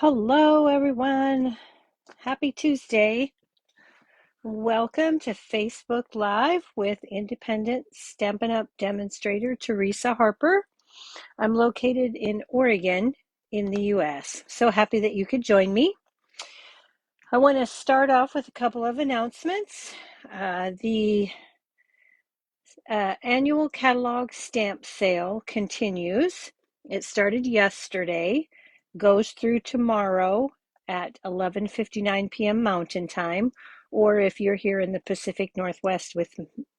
Hello, everyone. Happy Tuesday. Welcome to Facebook Live with independent Stampin' Up! Demonstrator Teresa Harper. I'm located in Oregon in the U.S. So happy that you could join me. I want to start off with a couple of announcements. The annual catalog stamp sale continues. It started yesterday, goes through tomorrow at 11:59 p.m. Mountain Time, or if you're here in the Pacific Northwest with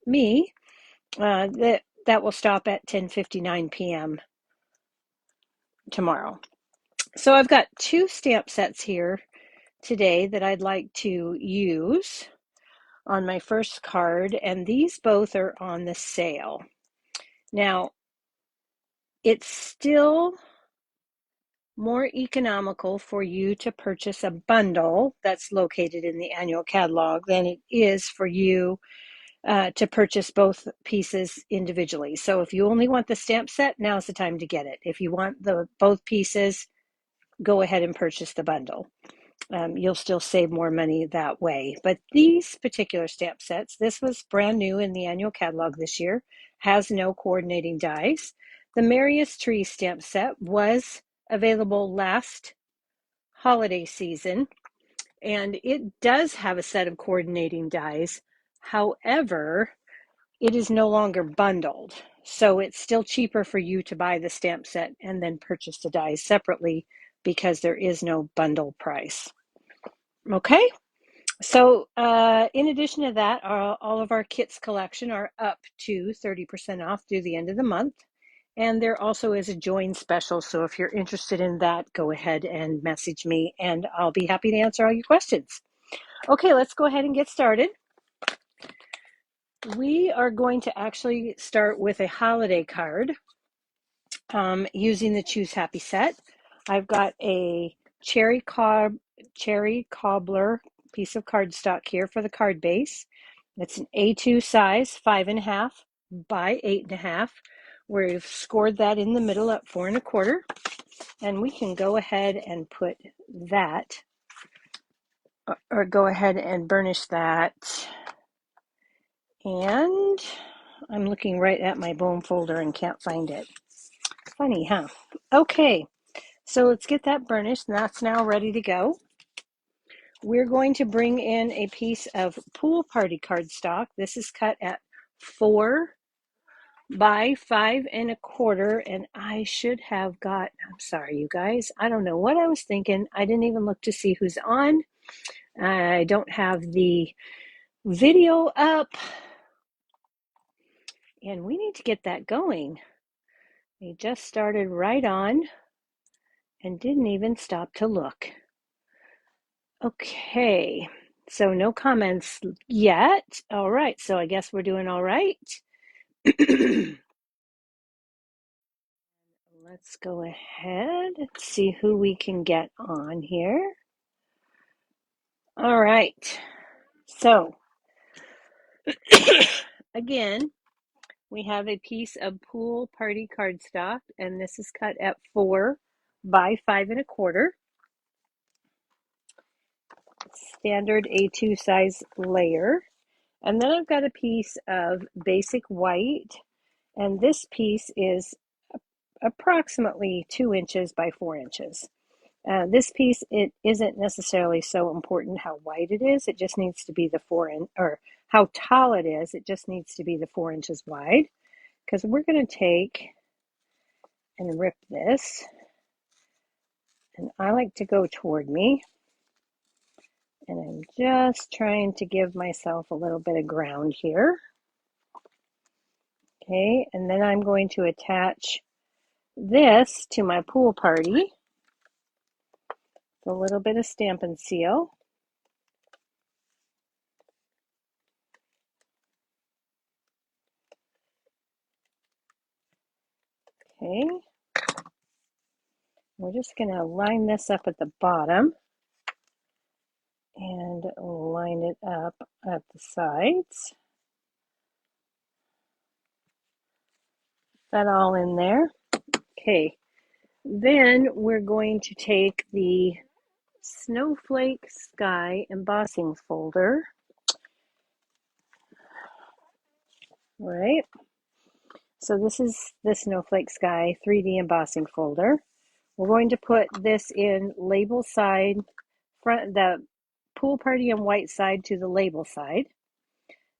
me, that will stop at 10:59 p.m. tomorrow. So I've got two stamp sets here today that I'd like to use on my first card, and these both are on the sale. Now, it's still more economical for you to purchase a bundle that's located in the annual catalog than it is for you to purchase both pieces individually. So if you only want the stamp set, now's the time to get it. If you want both pieces, go ahead and purchase the bundle. You'll still save more money that way. But these particular stamp sets, this was brand new in the annual catalog this year, has no coordinating dies. The Merriest tree stamp set was available last holiday season, and it does have a set of coordinating dies. However, it is no longer bundled. So it's still cheaper for you to buy the stamp set and then purchase the dies separately because there is no bundle price. Okay, so in addition to that, all of our kits collection are up to 30% off through the end of the month. And there also is a join special. So if you're interested in that, go ahead and message me and I'll be happy to answer all your questions. Okay, let's go ahead and get started. We are going to actually start with a holiday card using the Choose Happy set. I've got a cherry cobbler piece of cardstock here for the card base. It's an A2 size, 5.5 by 8.5. We've scored that in the middle at 4 1/4, and we can go ahead and put that, or go ahead and burnish that. And I'm looking right at my bone folder and can't find it. Funny, huh? Okay, so let's get that burnished, and that's now ready to go. We're going to bring in a piece of pool party cardstock. This is cut at 4 by 5 1/4, and I should have got, I'm sorry, you guys, I don't know what I was thinking. I didn't even look to see who's on. I don't have the video up, and we need to get that going. We just started right on and didn't even stop to look. Okay, so no comments yet. All right, so I guess we're doing all right. Let's go ahead and see who we can get on here. All right, so again, we have a piece of pool party cardstock, and this is cut at 4 by 5 1/4. Standard A2 size layer. And then I've got a piece of basic white, and this piece is approximately 2 inches by 4 inches. This piece, it isn't necessarily so important how wide it is. It just needs to be the 4 inch, or how tall it is. It just needs to be the 4 inches wide, because we're going to take and rip this. And I like to go toward me. And I'm just trying to give myself a little bit of ground here. Okay, and then I'm going to attach this to my pool party. A little bit of Stampin' Seal. Okay. We're just going to line this up at the bottom and line it up at the sides. That all in there. Okay. Then we're going to take the Snowflake Sky embossing folder, right? So this is the Snowflake Sky 3D embossing folder. We're going to put this in label side, front, the pool party and white side to the label side.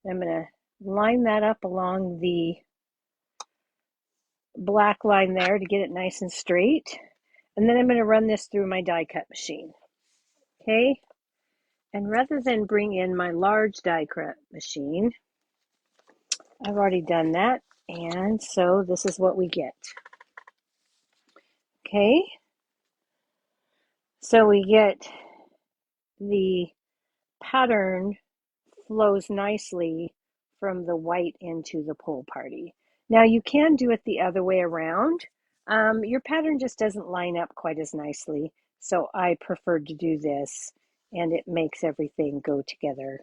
I'm going to line that up along the black line there to get it nice and straight. And then I'm going to run this through my die cut machine. Okay. And rather than bring in my large die cut machine, I've already done that. And so this is what we get. Okay. So we get the pattern flows nicely from the white into the pole party. Now you can do it the other way around. Your pattern just doesn't line up quite as nicely, so I preferred to do this, and it makes everything go together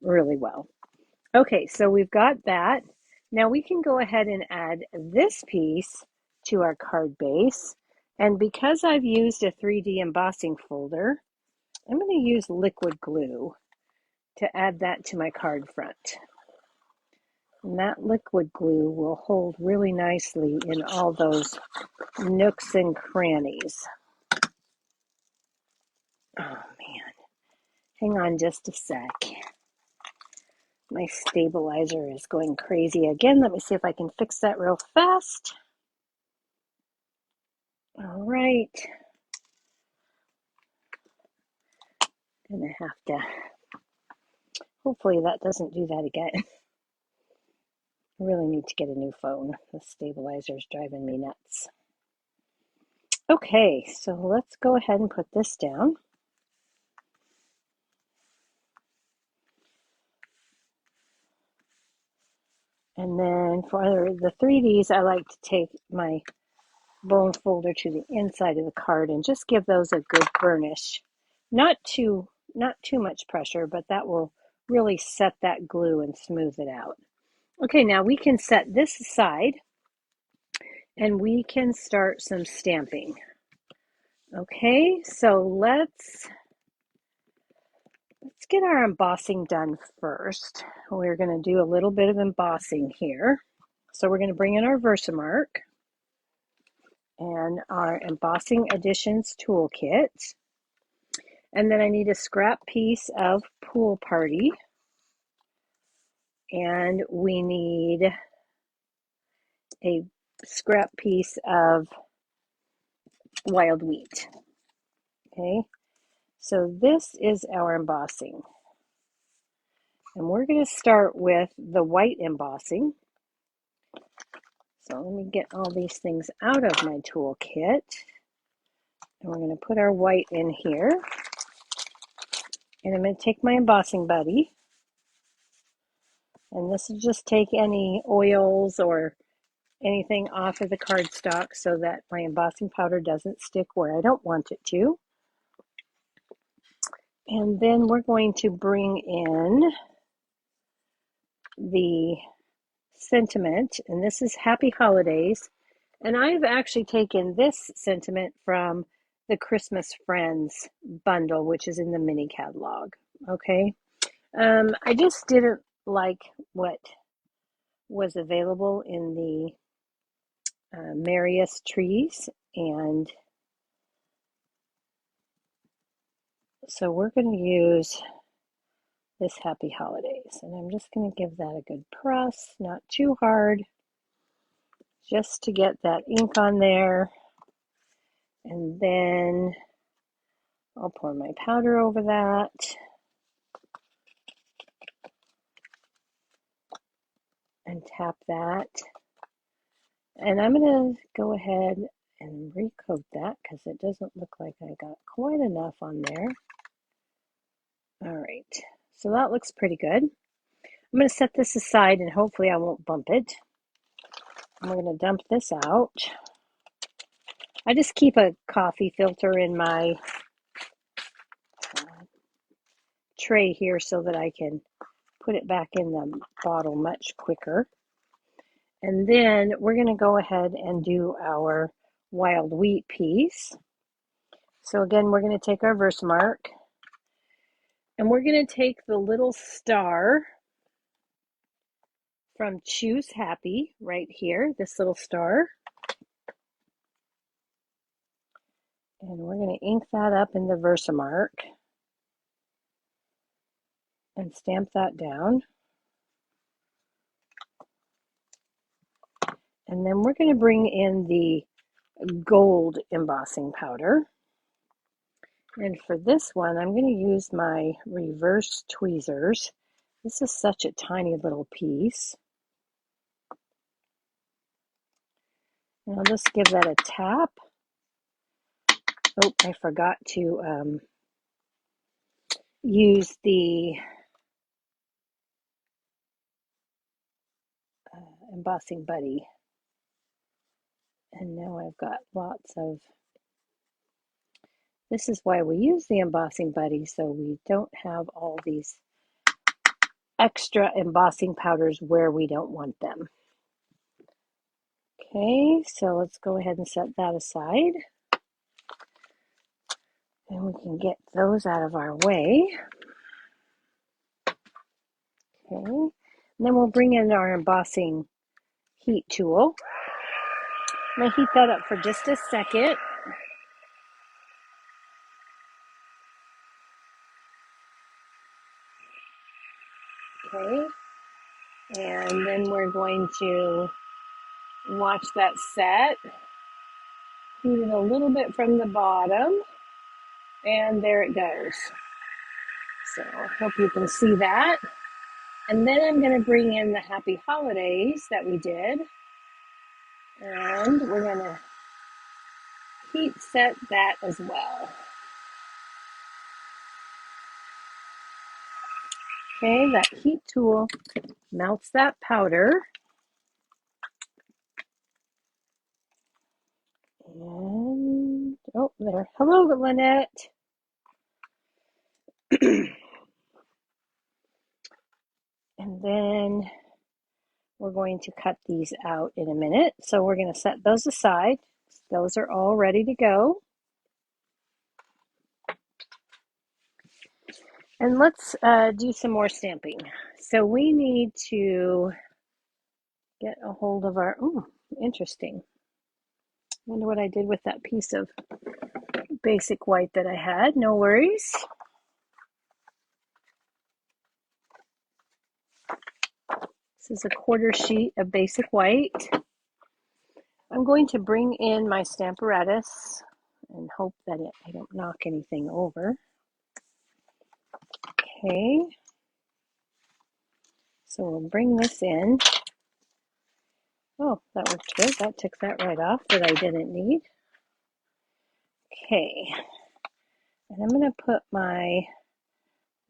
really well. Okay, so we've got that. Now we can go ahead and add this piece to our card base, and because I've used a 3D embossing folder, I'm going to use liquid glue to add that to my card front. And that liquid glue will hold really nicely in all those nooks and crannies. Oh man, hang on just a sec. My stabilizer is going crazy again. Let me see if I can fix that real fast. All right. Gonna have to, hopefully that doesn't do that again. I really need to get a new phone. The stabilizer is driving me nuts. Okay, so let's go ahead and put this down. And then for the 3Ds, I like to take my bone folder to the inside of the card and just give those a good burnish. Not too much pressure, but that will really set that glue and smooth it out. Okay, now we can set this aside and we can start some stamping. Okay, so let's get our embossing done first. We're going to do a little bit of embossing here. So we're going to bring in our Versamark and our embossing additions toolkit. And then I need a scrap piece of pool party. And we need a scrap piece of wild wheat. Okay, so this is our embossing. And we're going to start with the white embossing. So let me get all these things out of my toolkit. And we're going to put our white in here. And I'm going to take my embossing buddy. And this will just take any oils or anything off of the cardstock so that my embossing powder doesn't stick where I don't want it to. And then we're going to bring in the sentiment, and this is Happy Holidays. And I've actually taken this sentiment from the Christmas Friends bundle, which is in the mini catalog. Okay. I just didn't like what was available in the Merriest trees, and so we're going to use this Happy Holidays, and I'm just going to give that a good press, not too hard, just to get that ink on there. And then I'll pour my powder over that. And tap that. And I'm going to go ahead and recoat that because it doesn't look like I got quite enough on there. All right, so that looks pretty good. I'm going to set this aside and hopefully I won't bump it. I'm going to dump this out. I just keep a coffee filter in my tray here so that I can put it back in the bottle much quicker. And then we're going to go ahead and do our wild wheat piece. So again, we're going to take our verse mark and we're going to take the little star from Choose Happy right here, this little star. And we're going to ink that up in the Versamark and stamp that down. And then we're going to bring in the gold embossing powder. And for this one, I'm going to use my reverse tweezers. This is such a tiny little piece. And I'll just give that a tap. Oh, I forgot to use the embossing buddy. And now I've got lots of, this is why we use the embossing buddy, so we don't have all these extra embossing powders where we don't want them. Okay, so let's go ahead and set that aside. And we can get those out of our way. Okay, and then we'll bring in our embossing heat tool. I'm going to heat that up for just a second. Okay, and then we're going to watch that set. Heat it a little bit from the bottom, and there it goes. So I hope you can see that. And then I'm going to bring in the Happy Holidays that we did, and we're going to heat set that as well. Okay, that heat tool melts that powder. And, oh, there. Hello, Lynette. And then we're going to cut these out in a minute. So we're going to set those aside. Those are all ready to go. And let's do some more stamping. So we need to get a hold of our, oh, interesting. Wonder what I did with that piece of basic white that I had. No worries. This is a quarter sheet of basic white. I'm going to bring in my Stamparatus and hope that I don't knock anything over. Okay. So we'll bring this in. Oh, that worked good. That took that right off that I didn't need. Okay. And I'm going to put my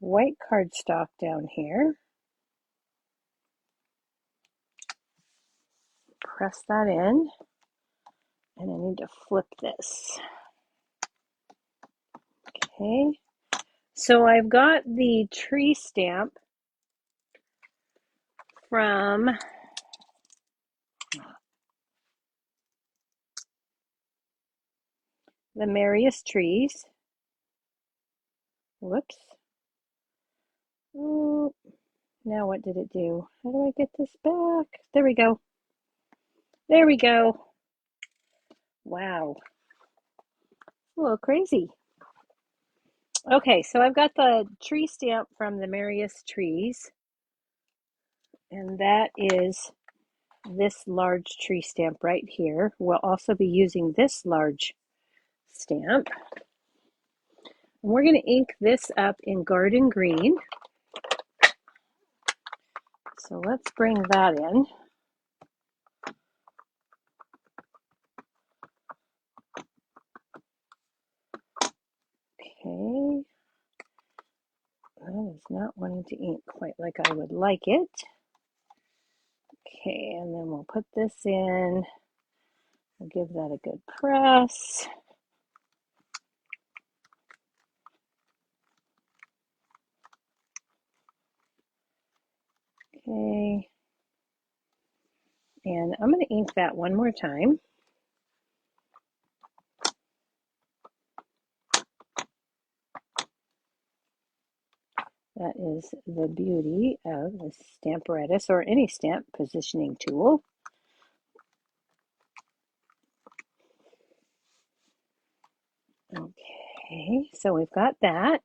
white cardstock down here. Press that in. And I need to flip this. Okay. So I've got the tree stamp from the Merriest trees. Whoops. Oh, now what did it do? How do I get this back? There we go. There we go. Wow. A little crazy. Okay, so I've got the tree stamp from the Merriest trees. And that is this large tree stamp right here. We'll also be using this large stamp. And we're going to ink this up in Garden Green. So let's bring that in. Okay. That is not wanting to ink quite like I would like it. Okay, and then we'll put this in. We'll give that a good press. Okay. And I'm going to ink that one more time. That is the beauty of the Stamparatus or any stamp positioning tool. Okay, so we've got that.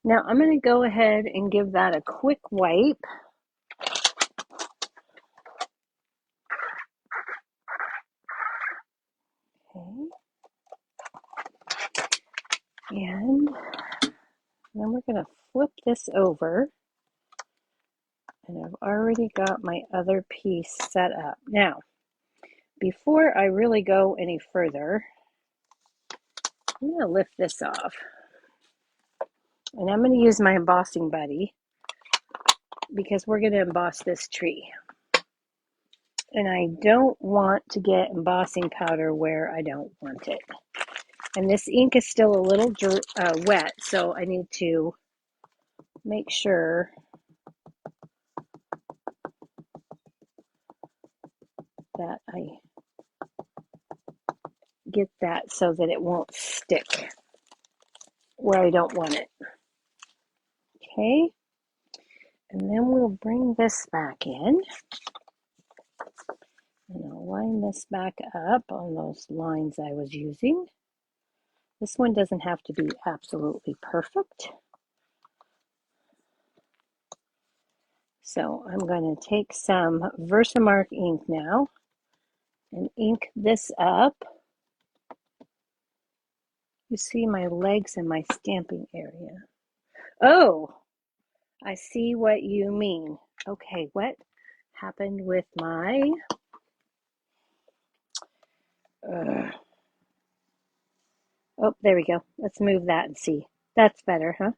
Now I'm going to go ahead and give that a quick wipe. Okay. And then we're going to flip this over. And I've already got my other piece set up. Now, before I really go any further, I'm going to lift this off. And I'm going to use my embossing buddy because we're going to emboss this tree. And I don't want to get embossing powder where I don't want it. And this ink is still a little wet, so I need to make sure that I get that so that it won't stick where I don't want it. Okay, and then we'll bring this back in. And I'll line this back up on those lines I was using. This one doesn't have to be absolutely perfect. So I'm going to take some Versamark ink now and ink this up. You see my legs and my stamping area. Oh, I see what you mean. Okay, what happened with my... Oh, there we go. Let's move that and see. That's better, huh?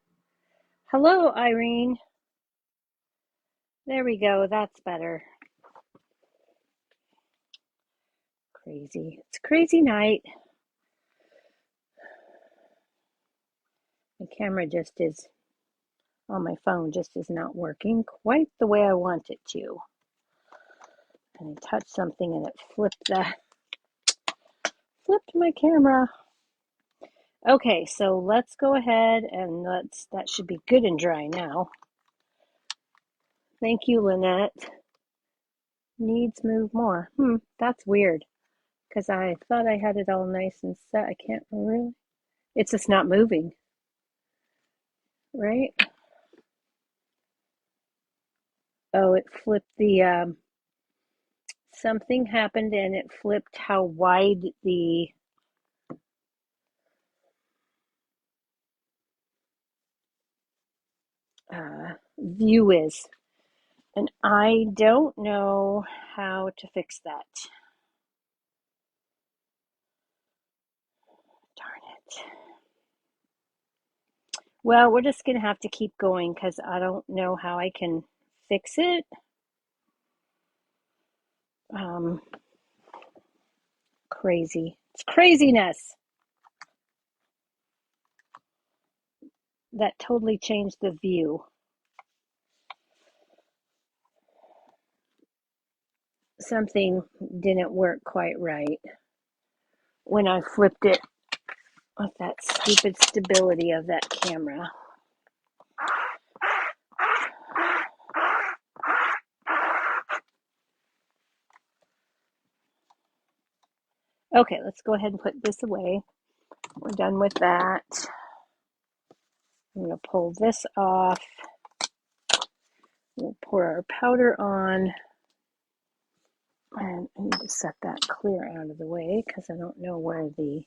Hello, Irene. There we go. That's better. Crazy. It's a crazy night. My camera just is on my phone, just is not working quite the way I want it to. And I touched something and it flipped my camera. Okay, so let's go ahead and that should be good and dry now. Thank you, Lynette. Needs move more. That's weird because I thought I had it all nice and set. I can't really. It's just not moving, right? Oh, it flipped the, something happened and it flipped how wide the view is. And I don't know how to fix that. Darn it. Well, we're just going to have to keep going because I don't know how I can fix it. Crazy. It's craziness. That totally changed the view. Something didn't work quite right when I flipped it with that stupid stability of that camera. Okay, let's go ahead and put this away. We're done with that. I'm going to pull this off. We'll pour our powder on. And I need to set that clear out of the way because I don't know where the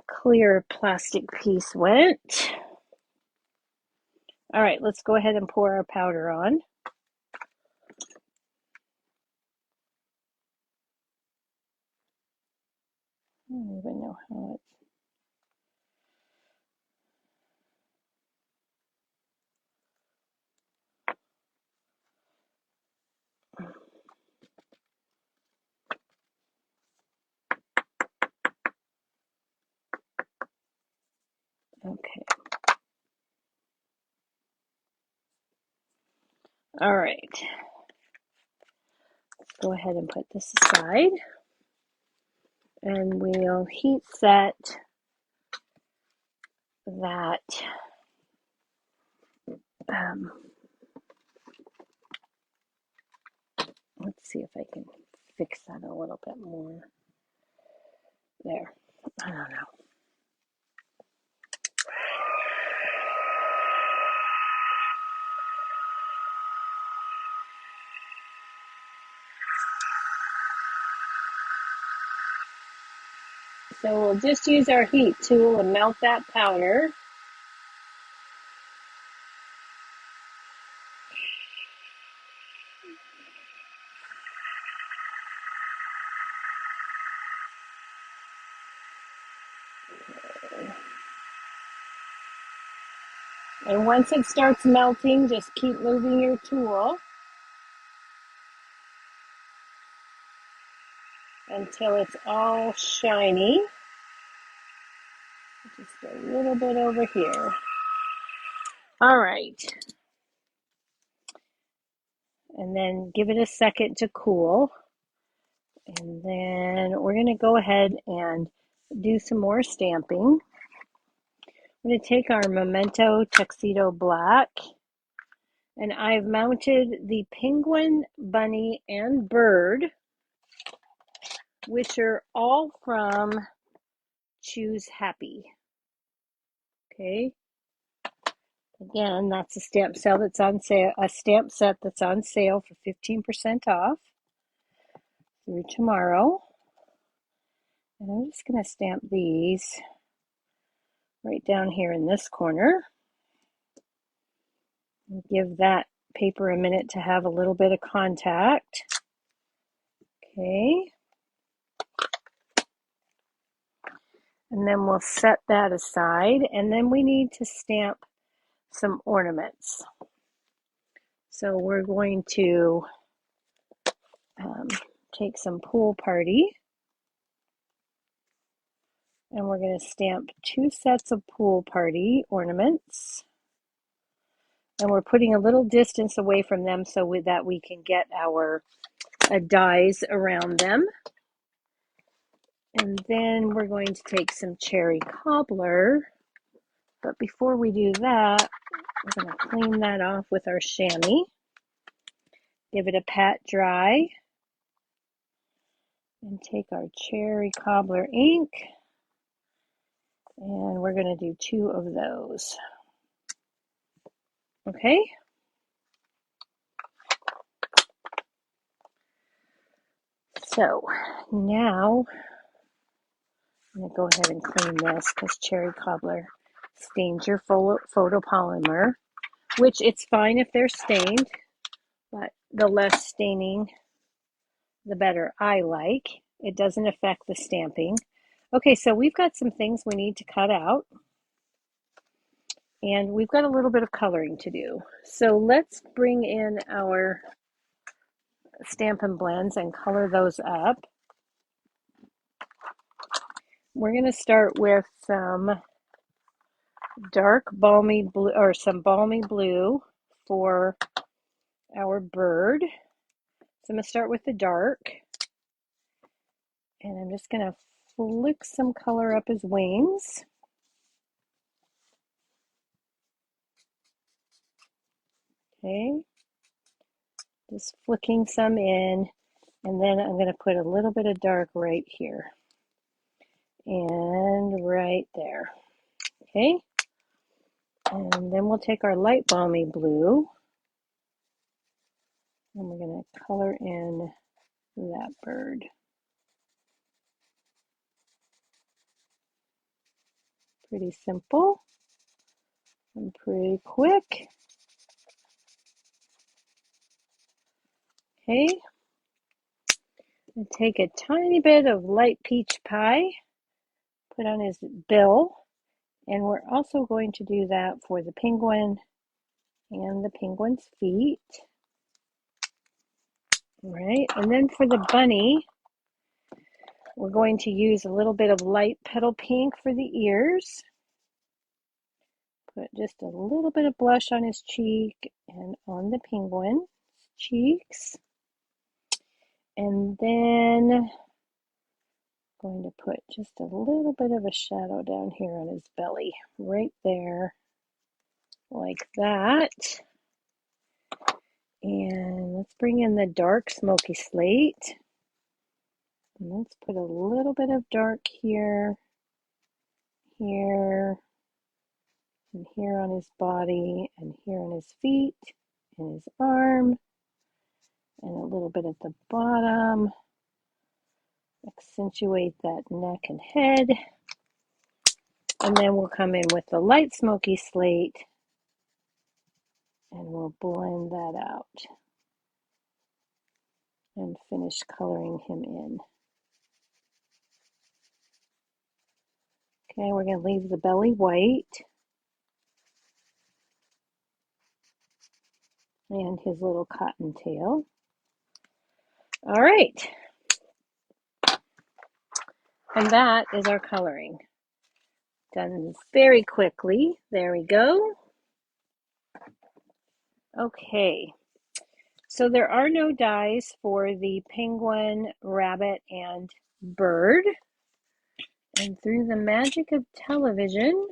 clear plastic piece went. All right, let's go ahead and pour our powder on. I don't even know how it's... Okay. All right. Let's go ahead and put this aside. And we'll heat set that Um, let's see if I can fix that a little bit more. There. I don't know. So we'll just use our heat tool and melt that powder. And once it starts melting, just keep moving your tool until it's all shiny. Just a little bit over here. All right. And then give it a second to cool. And then we're going to go ahead and do some more stamping. I'm going to take our Memento Tuxedo Black, and I've mounted the penguin, bunny, and bird, which are all from Choose Happy. Okay. Again, that's a stamp set that's on sale. A stamp set that's on sale for 15% off through tomorrow. And I'm just going to stamp these right down here in this corner. And give that paper a minute to have a little bit of contact. Okay. And then we'll set that aside. And then we need to stamp some ornaments. So we're going to take some Pool Party. And we're going to stamp 2 sets of Pool Party ornaments. And we're putting a little distance away from them so that we can get our dies around them. And then we're going to take some Cherry Cobbler. But before we do that, we're going to clean that off with our chamois. Give it a pat dry. And take our Cherry Cobbler ink. And we're going to do 2 of those. Okay? So now I'm going to go ahead and clean this because Cherry Cobbler stains your photopolymer, which it's fine if they're stained, but the less staining, the better I like. It doesn't affect the stamping. Okay, so we've got some things we need to cut out, and we've got a little bit of coloring to do. So let's bring in our Stampin' Blends and color those up. We're going to start with some dark balmy blue, or some balmy blue for our bird. So I'm going to start with the dark, and I'm just going to flick some color up his wings. Okay, just flicking some in, and then I'm going to put a little bit of dark right here and right there. Okay, and then we'll take our light balmy blue, and we're going to color in that bird. Pretty simple and pretty quick. Okay, and take a tiny bit of light peach pie, put on his bill, and we're also going to do that for the penguin and the penguin's feet. All right, and then for the bunny, we're going to use a little bit of light petal pink for the ears. Put just a little bit of blush on his cheek and on the penguin's cheeks. And then going to put just a little bit of a shadow down here on his belly, right there. like that. And let's bring in the dark smoky slate. And let's put a little bit of dark here, here, and here on his body, and here on his feet, and his arm, and a little bit at the bottom. Accentuate that neck and head. And then we'll come in with the light smoky slate, and we'll blend that out and finish coloring him in. Okay, we're going to leave the belly white and his little cottontail. All right, and that is our coloring. Done very quickly. There we go. Okay, so there are no dies for the penguin, rabbit, and bird. And through the magic of television,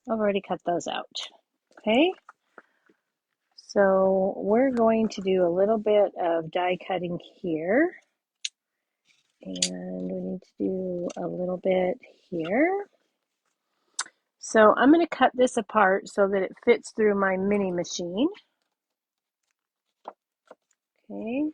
I've already cut those out. Okay, so we're going to do a little bit of die cutting here. And we need to do a little bit here. So I'm going to cut this apart so that it fits through my mini machine. Okay.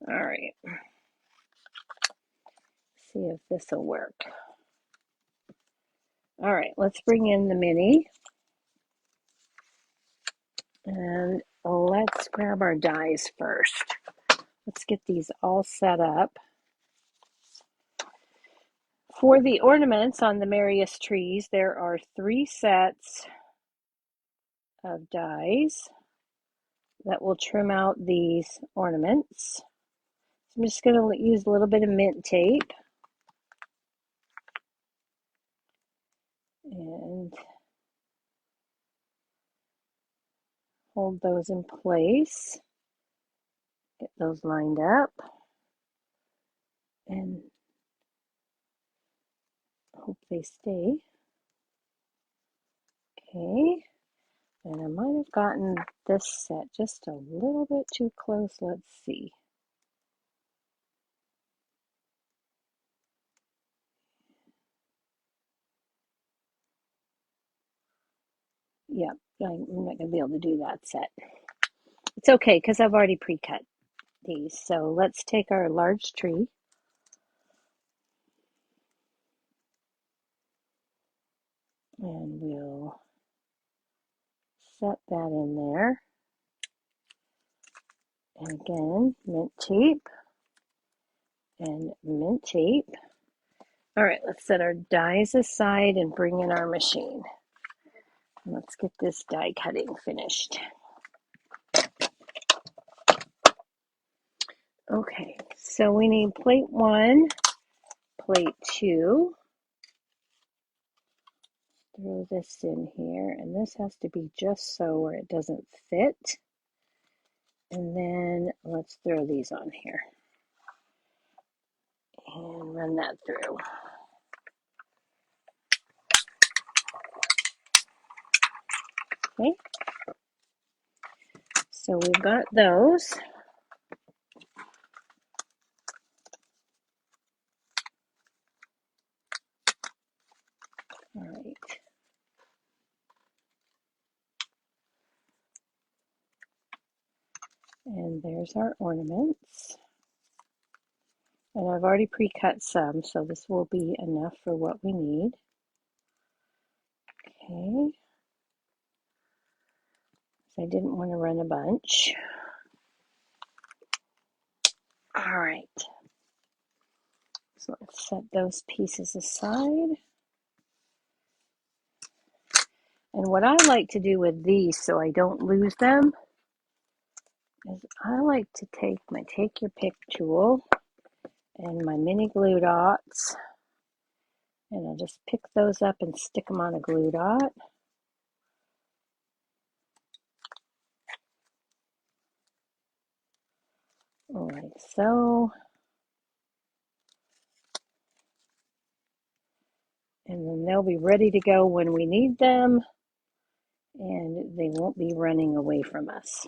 All right. See if this will work. All right, let's bring in the mini. And let's grab our dies first. Let's get these all set up. For the ornaments on the Merriest trees, there are 3 sets of dies that will trim out these ornaments. So I'm just going to use a little bit of mint tape and hold those in place. Get those lined up and hope they stay. Okay, and I might have gotten this set just a little bit too close. Let's see. Yeah, I'm not going to be able to do that set. It's okay because I've already pre-cut these. So let's take our large tree and we'll set that in there. And again, mint tape and mint tape. All right, let's set our dies aside and bring in our machine. Let's get this die cutting finished. Okay, so we need plate 1, plate 2. Throw this in here, and this has to be just so where it doesn't fit. And then let's throw these on here and run that through. Okay, so we've got those. All right. And there's our ornaments. And I've already pre-cut some, so this will be enough for what we need. Okay. So I didn't want to run a bunch. All right. So let's set those pieces aside. And what I like to do with these so I don't lose them is I like to take my Take Your Pick tool and my mini glue dots, and I'll just pick those up and stick them on a glue dot. like so. And then they'll be ready to go when we need them, and they won't be running away from us.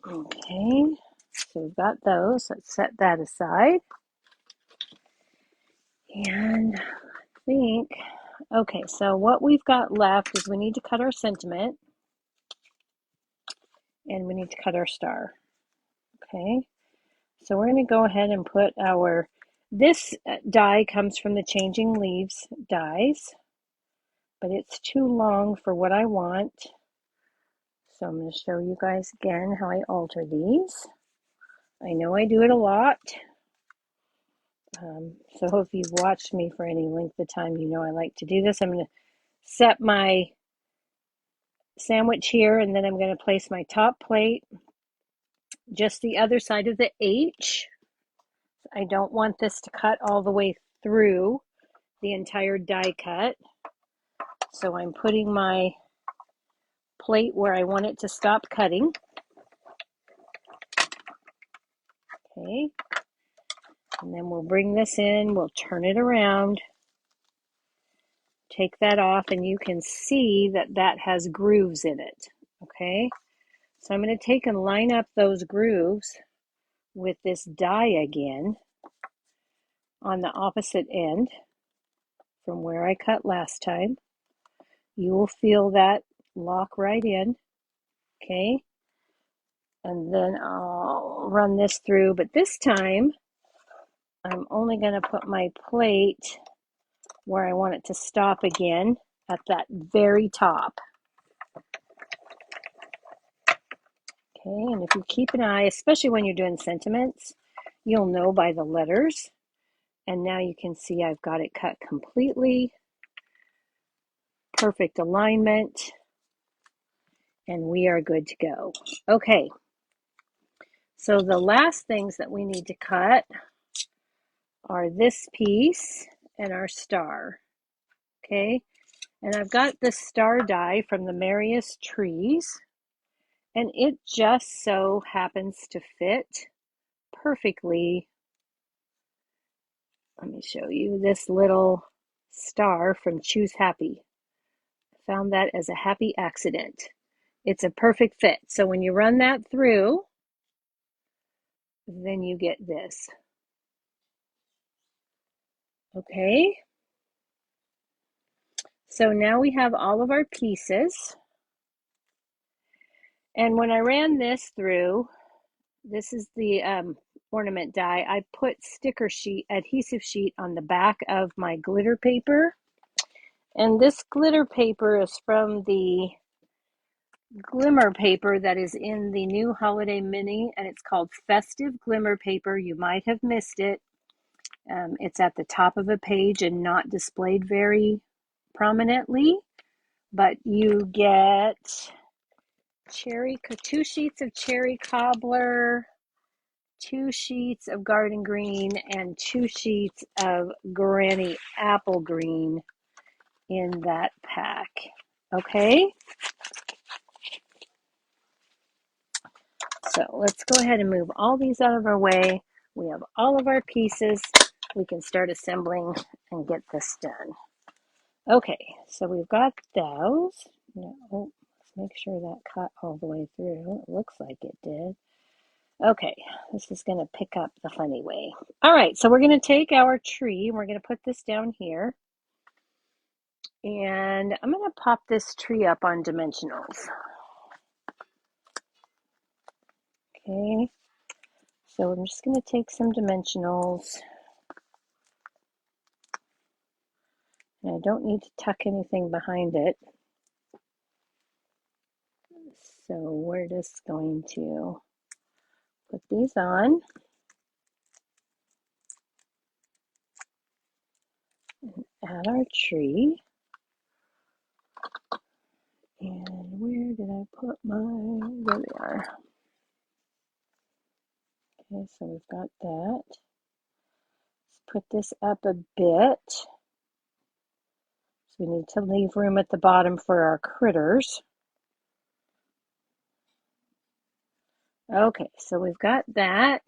Okay, so we've got those. Let's set that aside. And I think, okay, so what we've got left is we need to cut our sentiment and we need to cut our star. Okay, so we're going to go ahead and put our, this die comes from the Changing Leaves dies, but it's too long for what I want. So I'm going to show you guys again how I alter these. I know I do it a lot. So if you've watched me for any length of time, you know I like to do this. I'm going to set my sandwich here, and then I'm going to place my top plate just the other side of the H. I don't want this to cut all the way through the entire die cut. So I'm putting my plate where I want it to stop cutting. Okay. And then we'll bring this in, we'll turn it around, take that off, and you can see that that has grooves in it. Okay. So I'm going to take and line up those grooves with this die again on the opposite end from where I cut last time. You will feel that lock right in. Okay. And then I'll run this through, but this time I'm only going to put my plate where I want it to stop again at that very top. Okay, and if you keep an eye, especially when you're doing sentiments, you'll know by the letters. And now you can see I've got it cut completely. Perfect alignment. And we are good to go. Okay, so the last things that we need to cut are this piece and our star. Okay, and I've got the star die from the Merriest trees, and it just so happens to fit perfectly. Let me show you this little star from Choose Happy. I found that as a happy accident. It's a perfect fit. So when you run that through, then you get this. Okay. So now we have all of our pieces. And when I ran this through, this is the ornament die. I put sticker sheet, adhesive sheet on the back of my glitter paper. And this glitter paper is from the glimmer paper that is in the new holiday mini, and it's called Festive Glimmer Paper. You might have missed it. It's at the top of a page and not displayed very prominently, but you get two sheets of cherry cobbler, 2 sheets of garden green, and 2 sheets of granny apple green in that pack. Okay, so let's go ahead and move all these out of our way. We have all of our pieces. We can start assembling and get this done. Okay, so we've got those. Now, let's make sure that cut all the way through. It looks like it did. Okay, this is going to pick up the funny way. All right, so we're going to take our tree and we're going to put this down here. And I'm going to pop this tree up on dimensionals. Okay, so I'm just going to take some dimensionals. And I don't need to tuck anything behind it. So we're just going to put these on. Add our tree. And where did I put my, there they are. Okay, so we've got that. Let's put this up a bit. So we need to leave room at the bottom for our critters. Okay, so we've got that.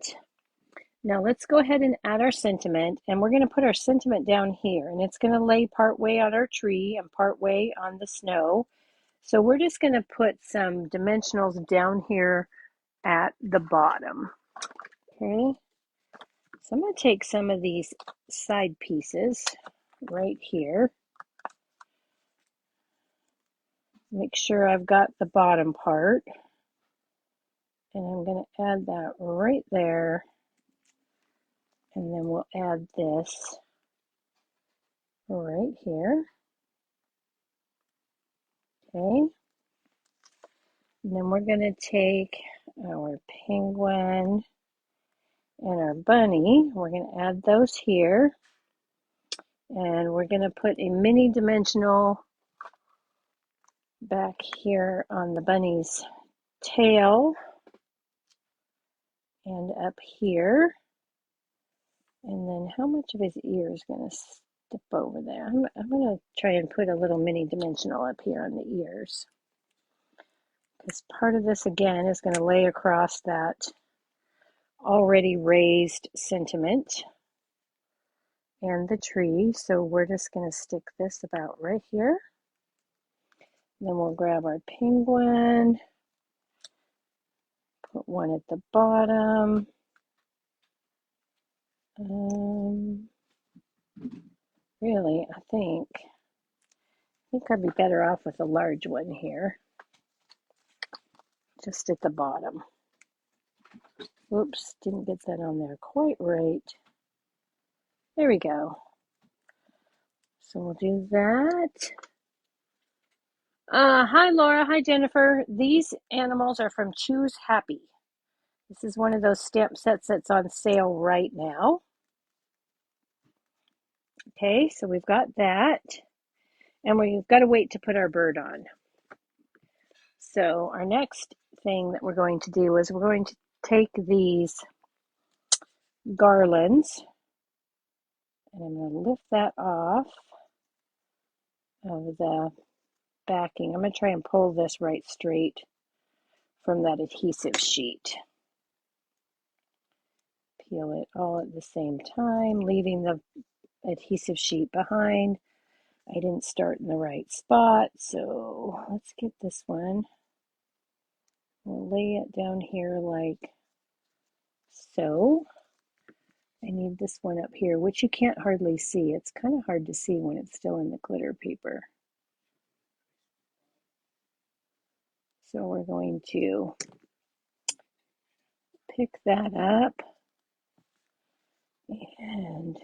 Now let's go ahead and add our sentiment, and we're going to put our sentiment down here, and it's going to lay part way on our tree and part way on the snow. So we're just going to put some dimensionals down here at the bottom. Okay, so I'm going to take some of these side pieces right here. Make sure I've got the bottom part, and I'm going to add that right there, and then we'll add this right here. Okay, and then we're going to take our penguin and our bunny. We're going to add those here, and we're going to put a mini dimensional back here on the bunny's tail and up here. And then how much of his ear is going to step over there? I'm going to try and put a little mini dimensional up here on the ears, because part of this again is going to lay across that already raised sentiment and the tree. So we're just going to stick this about right here. Then we'll grab our penguin, put one at the bottom. Really, I think I'd be better off with a large one here, just at the bottom. Oops, didn't get that on there quite right. There we go. So we'll do that. Hi Laura, hi Jennifer. These animals are from Choose Happy. This is one of those stamp sets that's on sale right now. Okay, so we've got that. And we've got to wait to put our bird on. So our next thing that we're going to do is we're going to take these garlands, and I'm going to lift that off of the backing. I'm going to try and pull this right straight from that adhesive sheet. Peel it all at the same time, leaving the adhesive sheet behind. I didn't start in the right spot, so let's get this one. We'll lay it down here like so. I need this one up here, which you can't hardly see. It's kind of hard to see when it's still in the glitter paper. So we're going to pick that up and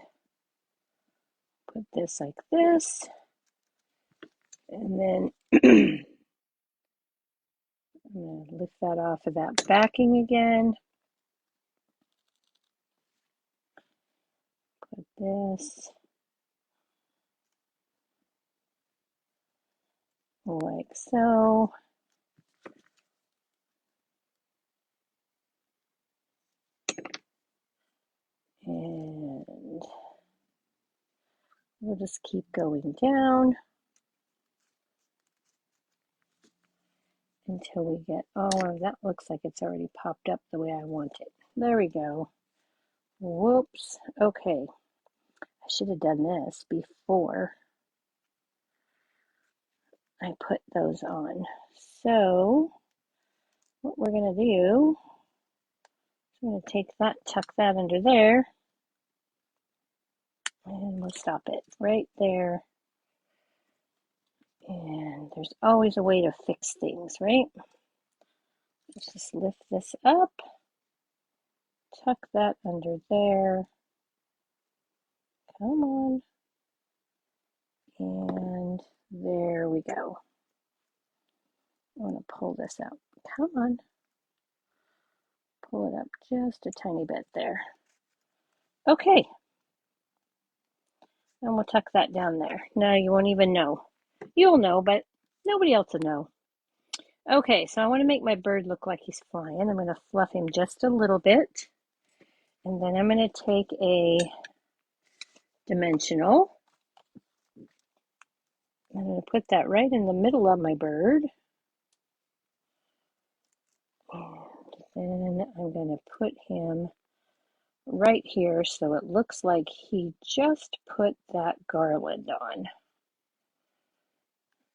put this like this. And then I'm going to lift that off of that backing again. Put this like so. And we'll just keep going down until we get, oh, that looks like it's already popped up the way I want it. There we go. Whoops. Okay. I should have done this before I put those on. So what we're going to do, I'm going to take that, tuck that under there, and we'll stop it right there. And there's always a way to fix things, right? Let's just lift this up, tuck that under there. Come on. And there we go. I want to pull this out. Come on. Pull it up just a tiny bit there. Okay. And we'll tuck that down there. Now you won't even know. You'll know, but nobody else will know. Okay, so I want to make my bird look like he's flying. I'm going to fluff him just a little bit. And then I'm going to take a dimensional. I'm going to put that right in the middle of my bird. And then I'm going to put him right here so it looks like he just put that garland on.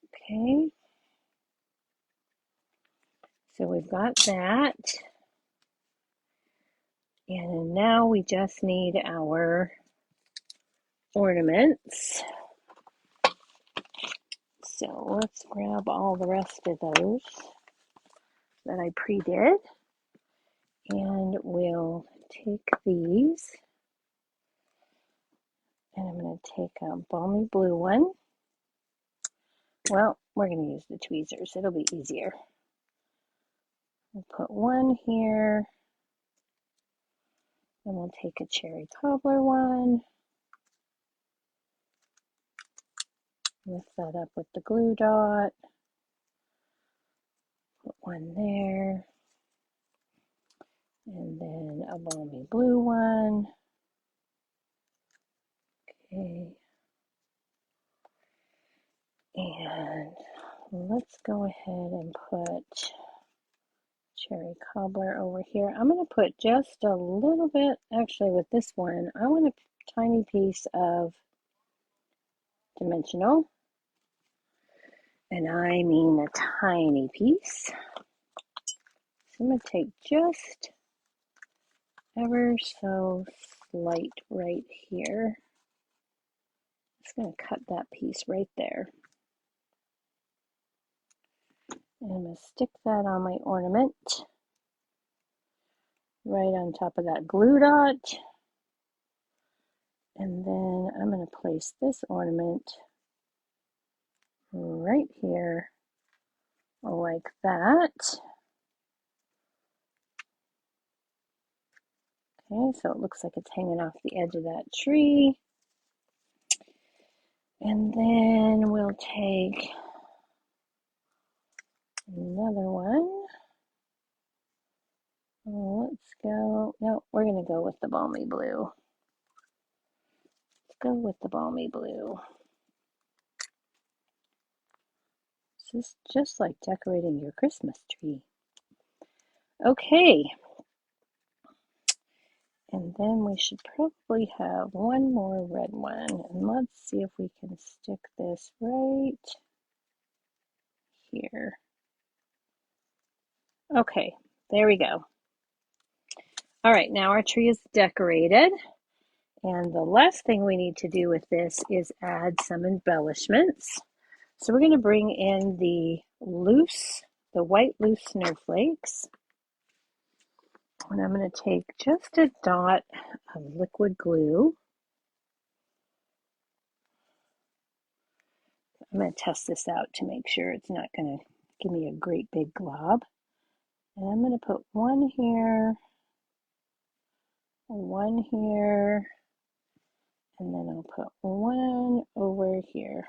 Okay, so we've got that. And now we just need our ornaments. So let's grab all the rest of those that I pre-did. And we'll take these. And I'm going to take a balmy blue one. Well, we're going to use the tweezers. It'll be easier. We'll put one here. Then we'll take a cherry cobbler one. Lift that up with the glue dot. Put one there. And then a balmy blue one. Okay. And let's go ahead and put cherry cobbler over here. I'm going to put just a little bit, actually with this one, I want a tiny piece of dimensional. And I mean a tiny piece. So I'm going to take just ever so slight right here. Just going to cut that piece right there. And I'm going to stick that on my ornament, right on top of that glue dot. And then I'm going to place this ornament right here, like that. Okay, so it looks like it's hanging off the edge of that tree. And then we'll take another one. Let's go, no, we're going to go with the balmy blue. Let's go with the balmy blue. This is just like decorating your Christmas tree. Okay. And then we should probably have one more red one. And let's see if we can stick this right here. Okay, there we go. All right, now our tree is decorated. And the last thing we need to do with this is add some embellishments. So we're going to bring in the white loose snowflakes. And I'm going to take just a dot of liquid glue. I'm going to test this out to make sure it's not going to give me a great big glob. And I'm going to put one here, and then I'll put one over here.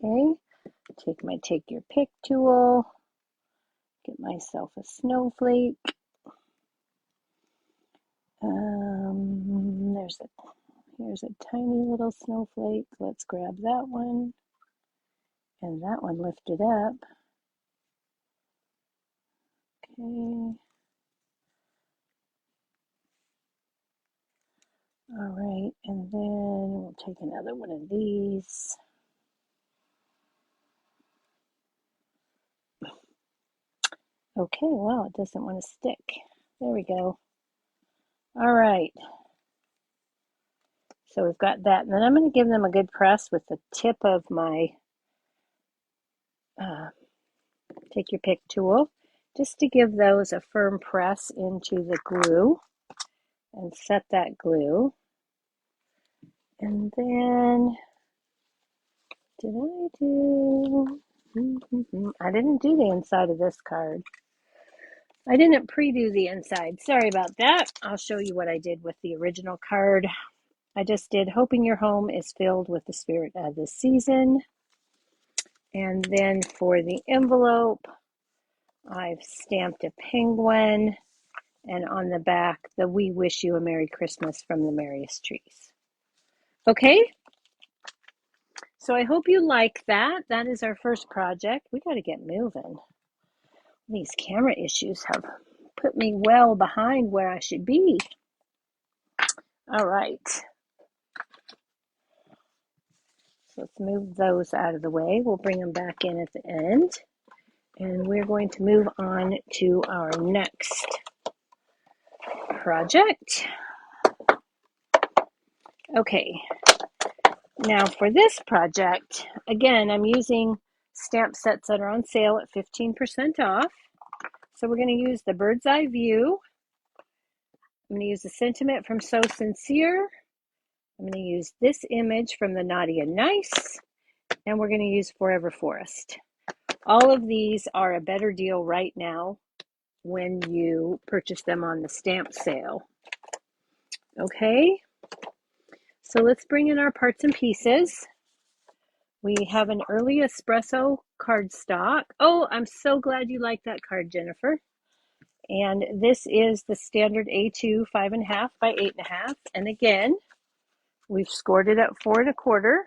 Okay, take your pick tool, get myself a snowflake. Here's a tiny little snowflake. Let's grab that one. And that one lifted up. Okay. All right, and then we'll take another one of these. Okay, well, it doesn't want to stick. There we go. All right. So we've got that. And then I'm going to give them a good press with the tip of my take your pick tool, just to give those a firm press into the glue and set that glue. And then, I didn't do the inside of this card. I didn't pre-do the inside. Sorry about that. I'll show you what I did with the original card. I just did hoping your home is filled with the spirit of the season. And then for the envelope, I've stamped a penguin, and on the back, the "We wish you a Merry Christmas" from the Merriest trees. Okay, so I hope you like that. That is our first project. We got to get moving. These camera issues have put me well behind where I should be. All right. So let's move those out of the way. We'll bring them back in at the end. And we're going to move on to our next project. Okay, now for this project, again, I'm using stamp sets that are on sale at 15% off. So we're going to use the Bird's Eye View. I'm going to use the Sentiment from So Sincere. I'm going to use this image from the Naughty and Nice. And we're going to use Forever Forest. All of these are a better deal right now when you purchase them on the stamp sale. Okay, so let's bring in our parts and pieces. We have an early espresso cardstock. Oh, I'm so glad you like that card, Jennifer. And this is the standard A2 5.5 by 8.5. And again, we've scored it at 4 1/4.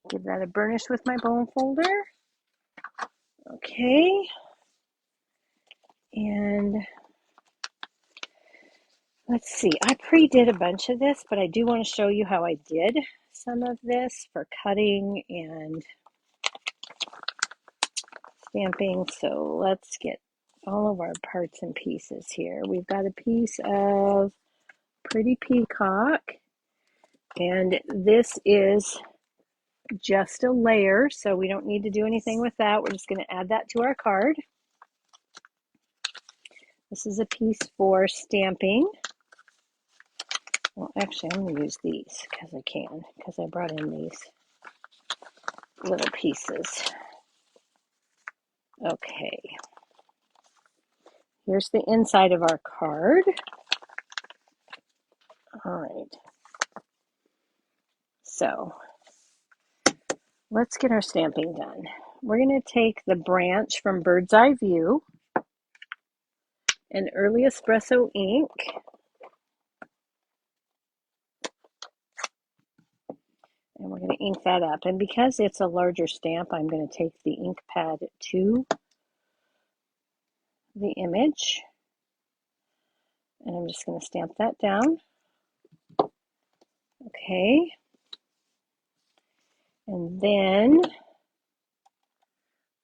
Give that a burnish with my bone folder. Okay. And let's see, I pre-did a bunch of this, but I do want to show you how I did some of this for cutting and stamping. So let's get all of our parts and pieces here. We've got a piece of Pretty Peacock, and this is just a layer, so we don't need to do anything with that. We're just going to add that to our card. This is a piece for stamping. Well, actually, I'm going to use these because I can, because I brought in these little pieces. Okay. Here's the inside of our card. All right. So let's get our stamping done. We're going to take the branch from Bird's Eye View and Early Espresso ink. And we're going to ink that up. And because it's a larger stamp, I'm going to take the ink pad to the image. And I'm just going to stamp that down. Okay. And then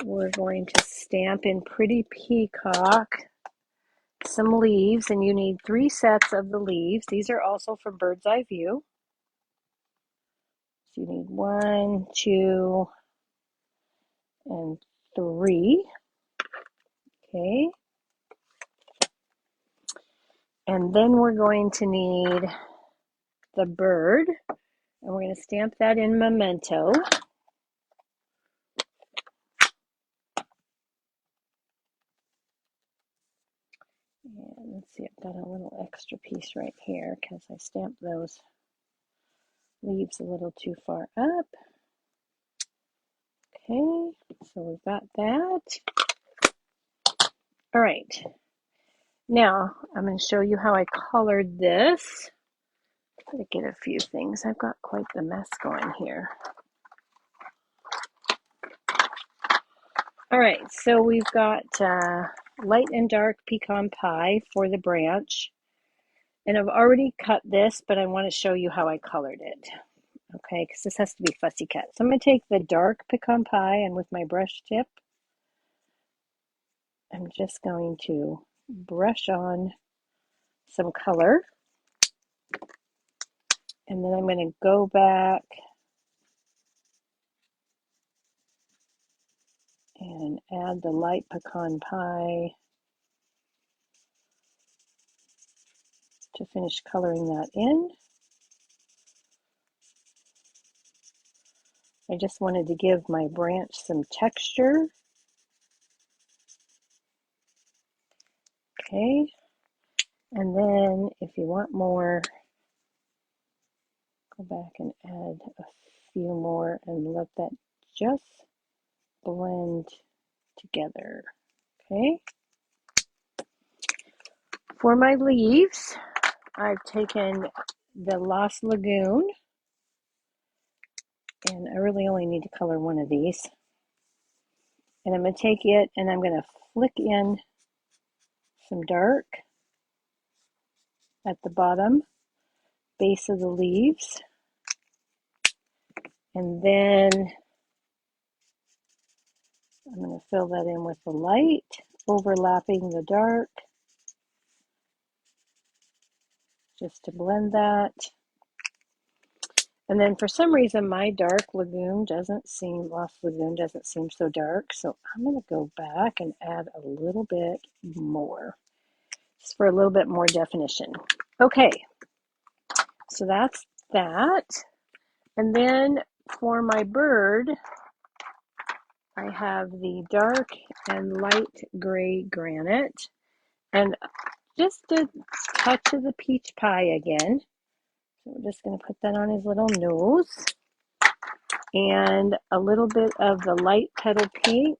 we're going to stamp in Pretty Peacock some leaves, and you need 3 sets of the leaves. These are also from Bird's Eye View. So you need 1, 2, and 3. Okay. And then we're going to need the bird, and we're going to stamp that in Memento. And let's see, I've got a little extra piece right here because I stamped those leaves a little too far up. Okay, so we've got that. All right, now I'm going to show you how I colored this. I'm going to get a few things. I've got quite the mess going here. All right, so we've got light and dark pecan pie for the branch. And I've already cut this, but I want to show you how I colored it. Okay, because this has to be fussy cut. So I'm going to take the dark pecan pie, and with my brush tip, I'm just going to brush on some color. And then I'm going to go back and add the light pecan pie to finish coloring that in. I just wanted to give my branch some texture. Okay, and then if you want more, go back and add a few more and let that just blend together. Okay, for my leaves, I've taken the Lost Lagoon, and I really only need to color one of these. And I'm going to take it and I'm going to flick in some dark at the bottom base of the leaves. And then I'm going to fill that in with the light, overlapping the dark, just to blend that. And then for some reason, my Lost Lagoon doesn't seem so dark. So I'm going to go back and add a little bit more, just for a little bit more definition. Okay, so that's that. And then for my bird, I have the dark and light gray granite. And just a touch of the peach pie again. So we're just going to put that on his little nose. And a little bit of the light petal pink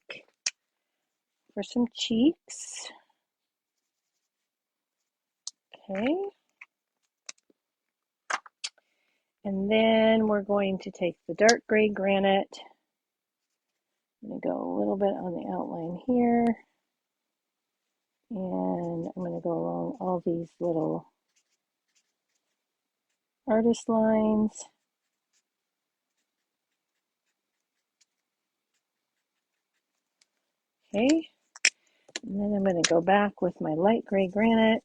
for some cheeks. Okay. And then we're going to take the dark gray granite. I'm going to go a little bit on the outline here. And I'm going to go along all these little artist lines. Okay. And then I'm going to go back with my light gray granite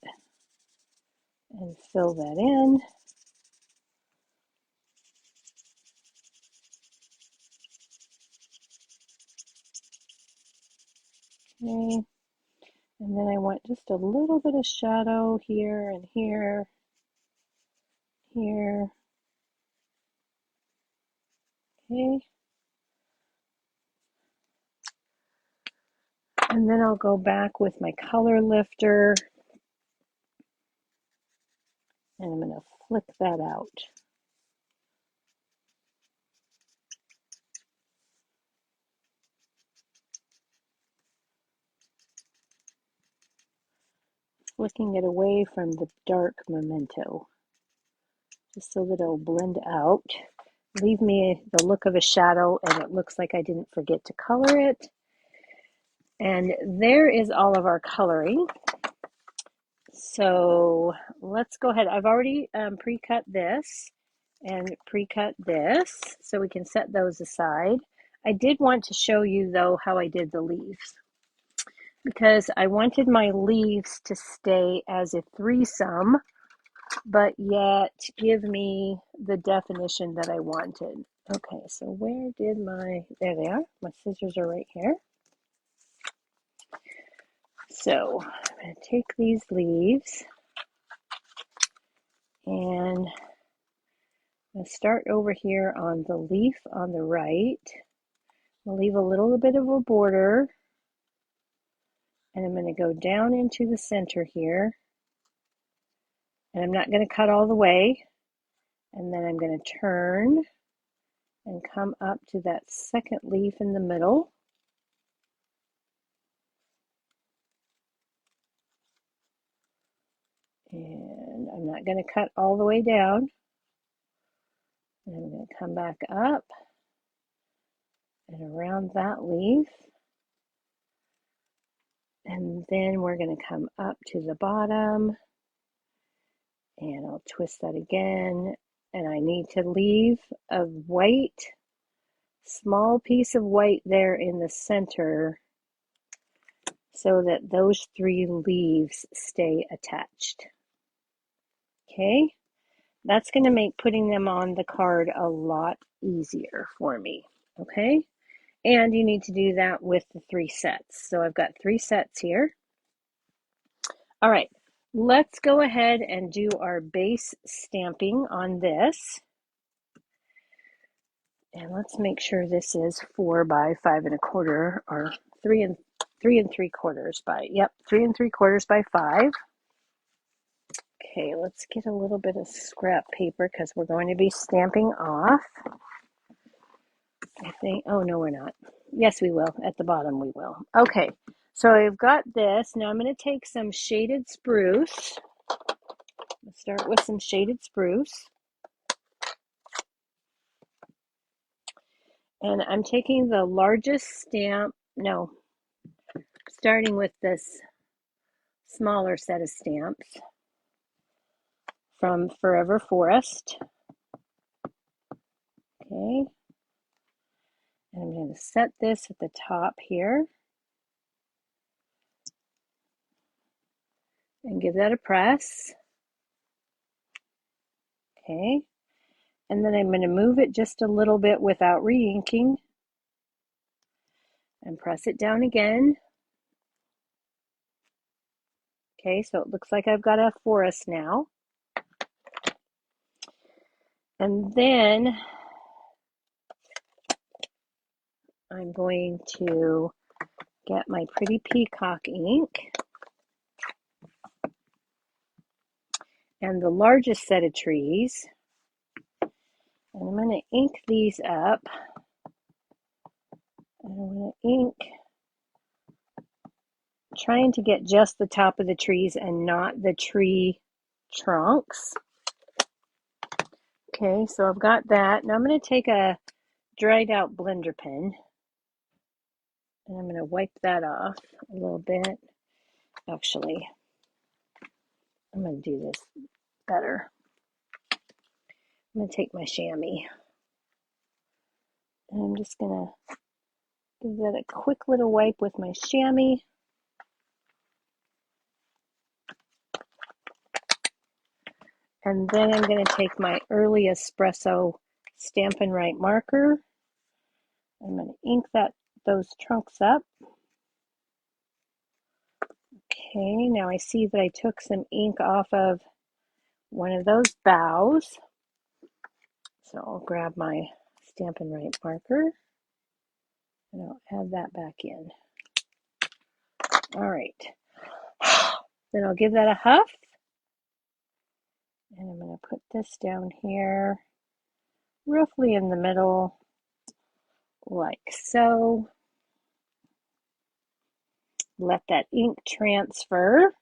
and fill that in. Okay. And then I want just a little bit of shadow here and here, here. Okay. And then I'll go back with my color lifter and I'm going to flick that out. Flicking it away from the dark memento, just so that it'll blend out. Leave me the look of a shadow and it looks like I didn't forget to color it. And there is all of our coloring. So let's go ahead. I've already pre-cut this and pre-cut this, so we can set those aside. I did want to show you though how I did the leaves, because I wanted my leaves to stay as a threesome, but yet give me the definition that I wanted. Okay, so where did there they are. My scissors are right here. So I'm going to take these leaves and I'll start over here on the leaf on the right. I'll leave a little bit of a border and I'm going to go down into the center here. And I'm not going to cut all the way. And then I'm going to turn and come up to that second leaf in the middle. And I'm not going to cut all the way down. And I'm going to come back up and around that leaf. And then we're going to come up to the bottom. And I'll twist that again. And I need to leave a white, small piece of white there in the center so that those three leaves stay attached. Okay, that's going to make putting them on the card a lot easier for me. Okay, and you need to do that with the 3 sets. So I've got 3 sets here. All right, let's go ahead and do our base stamping on this. And let's make sure this is 4 by 5 1/4 or 3 3 3/4 by, yep, 3 3/4 by 5. Okay, let's get a little bit of scrap paper because we're going to be stamping off. I think, oh no, we're not. Yes, we will. At the bottom, we will. Okay, so I've got this. Now I'm going to take some shaded spruce. Let's start with some shaded spruce. And I'm taking the largest stamp no, starting with this smaller set of stamps from Forever Forest. Okay, and I'm going to set this at the top here and give that a press. Okay, and then I'm going to move it just a little bit without re-inking and press it down again. Okay, so it looks like I've got a forest now. And then I'm going to get my pretty peacock ink and the largest set of trees. And I'm going to ink these up. And I'm going to ink, trying to get just the top of the trees and not the tree trunks. Okay, so I've got that. Now I'm going to take a dried out blender pen and I'm going to wipe that off a little bit. Actually, I'm going to do this better. I'm going to take my chamois and I'm just going to give that a quick little wipe with my chamois. And then I'm going to take my early espresso Stampin' Right marker. I'm going to ink those trunks up. Okay, now I see that I took some ink off of one of those boughs. So I'll grab my Stampin' Right marker and I'll add that back in. All right. Then I'll give that a huff. And I'm going to put this down here, roughly in the middle, like so. Let that ink transfer.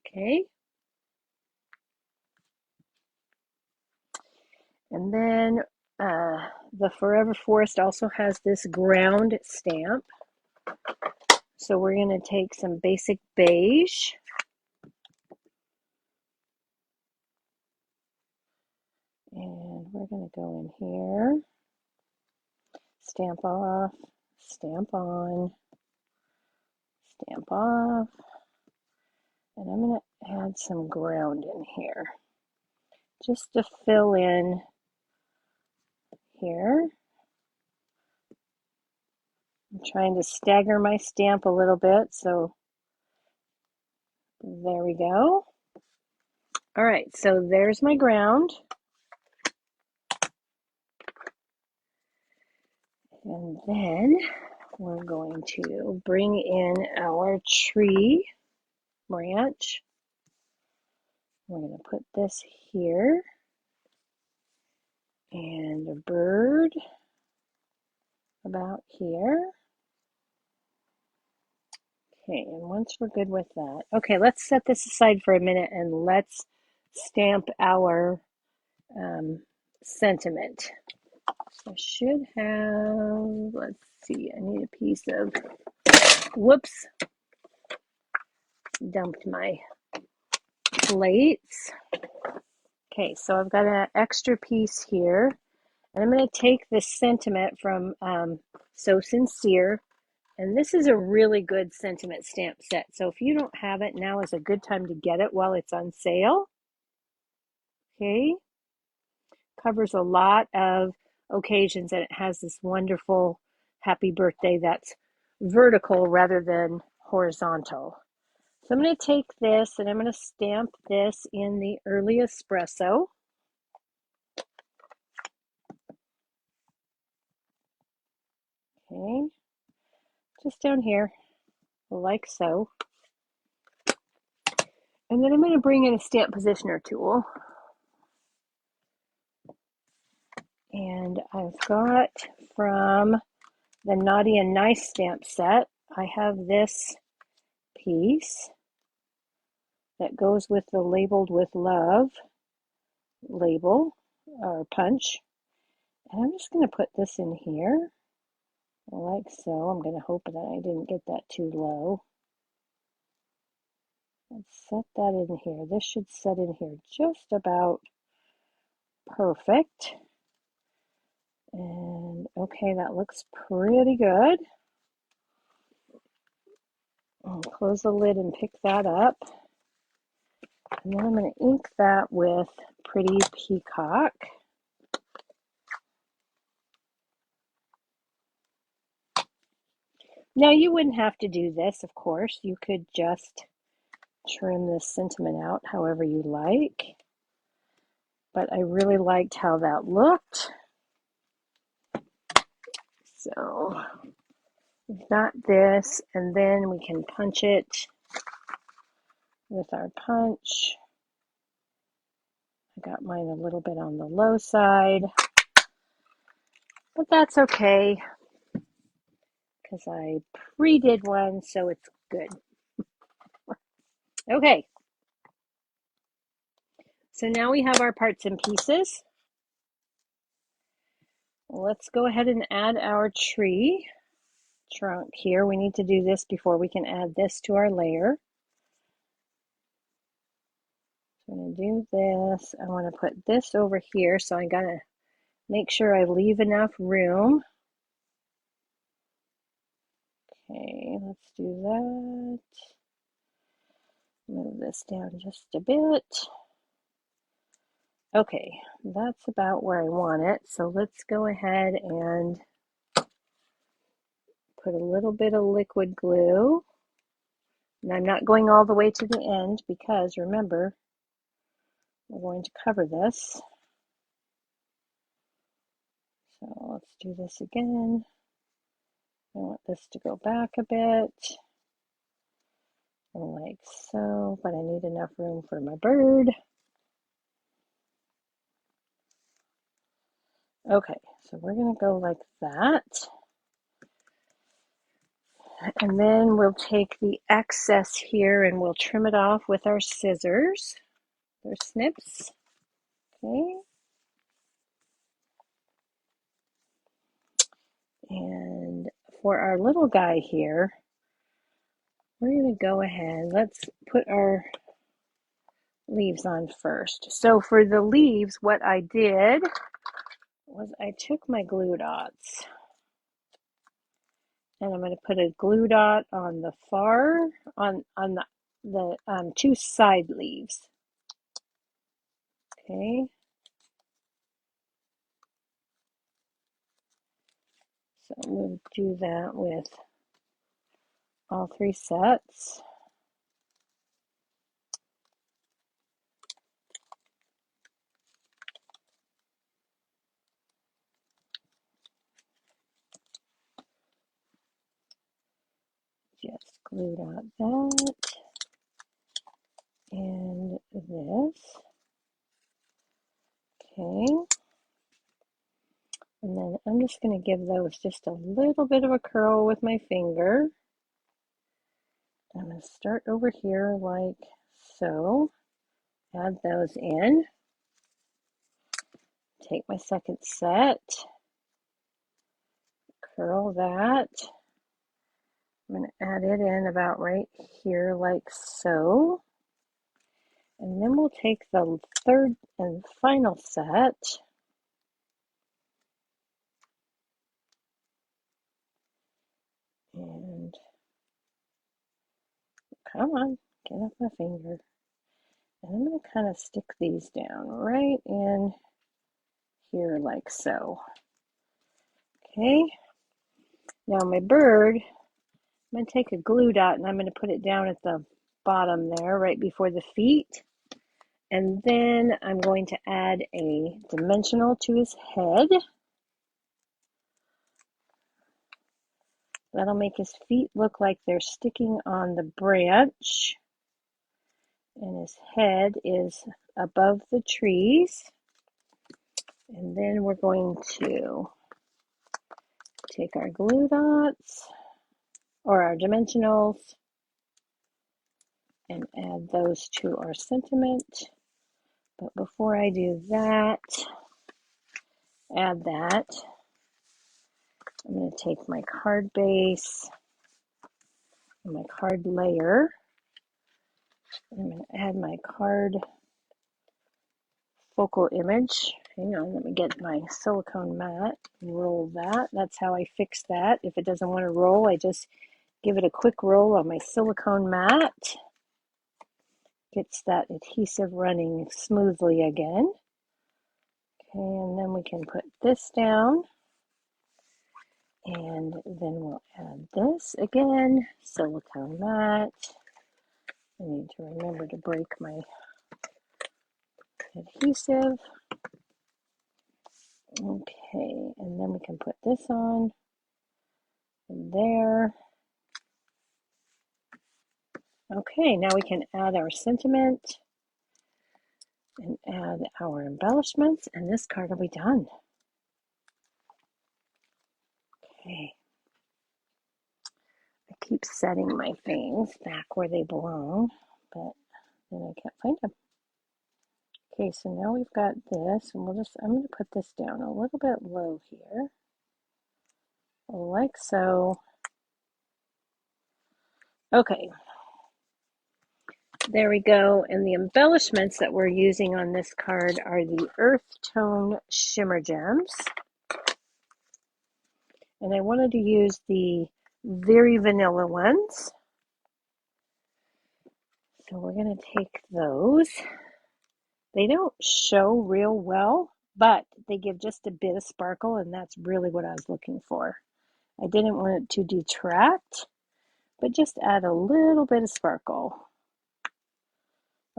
Okay. And then the Forever Forest also has this ground stamp. So we're going to take some basic beige. And we're going to go in here. Stamp off, stamp on, stamp off. And I'm going to add some ground in here just to fill in here. I'm trying to stagger my stamp a little bit, so there we go. All right, so there's my ground. And then we're going to bring in our tree branch. We're going to put this here and a bird about here. Okay, and once we're good with that, okay, let's set this aside for a minute and let's stamp our sentiment. So I should have, let's see, I need a piece of, whoops, dumped my plates. Okay, so I've got an extra piece here, and I'm going to take this sentiment from So Sincere, and this is a really good sentiment stamp set. So if you don't have it, now is a good time to get it while it's on sale. Okay, covers a lot of occasions, and it has this wonderful happy birthday that's vertical rather than horizontal. So I'm going to take this and I'm going to stamp this in the early espresso. Okay, just down here, like so. And then I'm going to bring in a stamp positioner tool. And I've got from the Naughty and Nice stamp set, I have this piece that goes with the Labeled with Love label or punch. And I'm just going to put this in here. like so. I'm going to hope that I didn't get that too low. Let's set that in here. This should set in here just about perfect. And okay, that looks pretty good. I'll close the lid and pick that up. And then I'm going to ink that with Pretty Peacock. Now you wouldn't have to do this, of course. You could just trim this sentiment out however you like. But I really liked how that looked. So we've got this, and then we can punch it with our punch. I got mine a little bit on the low side, but that's okay because I pre-did one, so it's good. Okay, so now we have our parts and pieces. Let's go ahead and add our tree trunk here. We need to do this before we can add this to our layer. So I'm going to do this. I want to put this over here, so I got to make sure I leave enough room. Okay, let's do that. Move this down just a bit. Okay, that's about where I want it. So let's go ahead and put a little bit of liquid glue. And I'm not going all the way to the end because remember, we're going to cover this. So let's do this again. I want this to go back a bit, like so, but I need enough room for my bird. Okay, so we're going to go like that. And then we'll take the excess here and we'll trim it off with our scissors. They're snips. Okay. And for our little guy here, we're going to go ahead. Let's put our leaves on first. So for the leaves, what I did was I took my glue dots and I'm going to put a glue dot on the on the two side leaves. Okay. So we'll do that with all three sets. Just glued out that and this. Okay. And then I'm just going to give those just a little bit of a curl with my finger. I'm going to start over here like so. Add those in. Take my second set. Curl that. I'm going to add it in about right here like so. And then we'll take the third and final set. And come on, get off my finger. And I'm going to kind of stick these down right in here like so. Okay. Now my bird, I'm going to take a glue dot and I'm going to put it down at the bottom there right before the feet. And then I'm going to add a dimensional to his head. That'll make his feet look like they're sticking on the branch. And his head is above the trees. And then we're going to take our glue dots or our dimensionals and add those to our sentiment. But before I do that, add that, I'm going to take my card base and my card layer. I'm going to add my card focal image. Hang on, let me get my silicone mat and roll that. That's how I fix that. If it doesn't want to roll, I just give it a quick roll on my silicone mat. Gets that adhesive running smoothly again. Okay, and then we can put this down. And then we'll add this again, silicone mat. I need to remember to break my adhesive. Okay, and then we can put this on there. Okay, now we can add our sentiment and add our embellishments, and this card will be done. Okay. I keep setting my things back where they belong, but then I can't find them. Okay, so now we've got this, and I'm going to put this down a little bit low here, like so. Okay, there we go. And the embellishments that we're using on this card are the Earth Tone Shimmer Gems. And I wanted to use the very vanilla ones. So we're going to take those. They don't show real well, but they give just a bit of sparkle, and that's really what I was looking for. I didn't want it to detract, but just add a little bit of sparkle.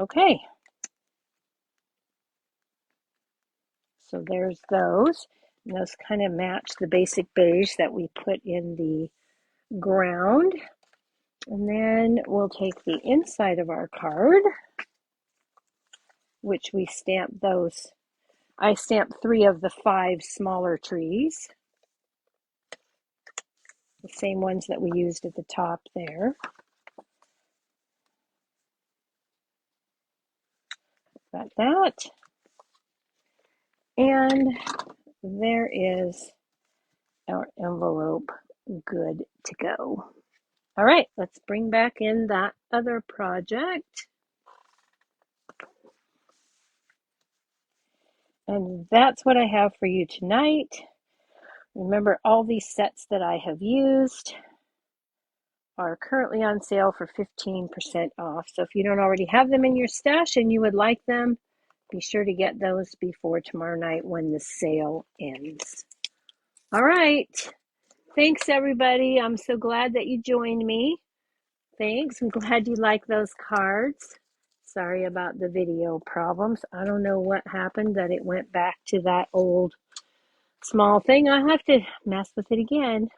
Okay. So there's those. And those kind of match the basic beige that we put in the ground. And then we'll take the inside of our card, which we stamp those. I stamped 3 of the 5 smaller trees, the same ones that we used at the top there. Got that. And there is our envelope good to go. All right, let's bring back in that other project. And that's what I have for you tonight. Remember, all these sets that I have used are currently on sale for 15% off. So if you don't already have them in your stash and you would like them, be sure to get those before tomorrow night when the sale ends. All right. Thanks, everybody. I'm so glad that you joined me. Thanks. I'm glad you like those cards. Sorry about the video problems. I don't know what happened that it went back to that old small thing. I'll have to mess with it again.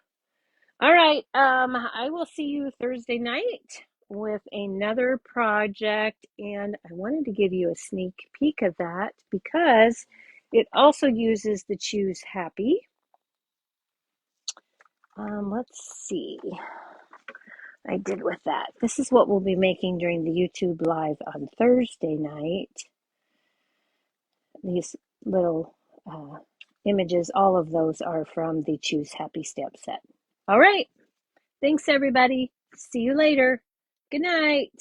All right. I will see you Thursday night with another project, and I wanted to give you a sneak peek of that because it also uses the Choose Happy. Let's see. I did with that. This is what we'll be making during the YouTube live on Thursday night. These little images, all of those are from the Choose Happy stamp set. All right. Thanks, everybody. See you later. Good night.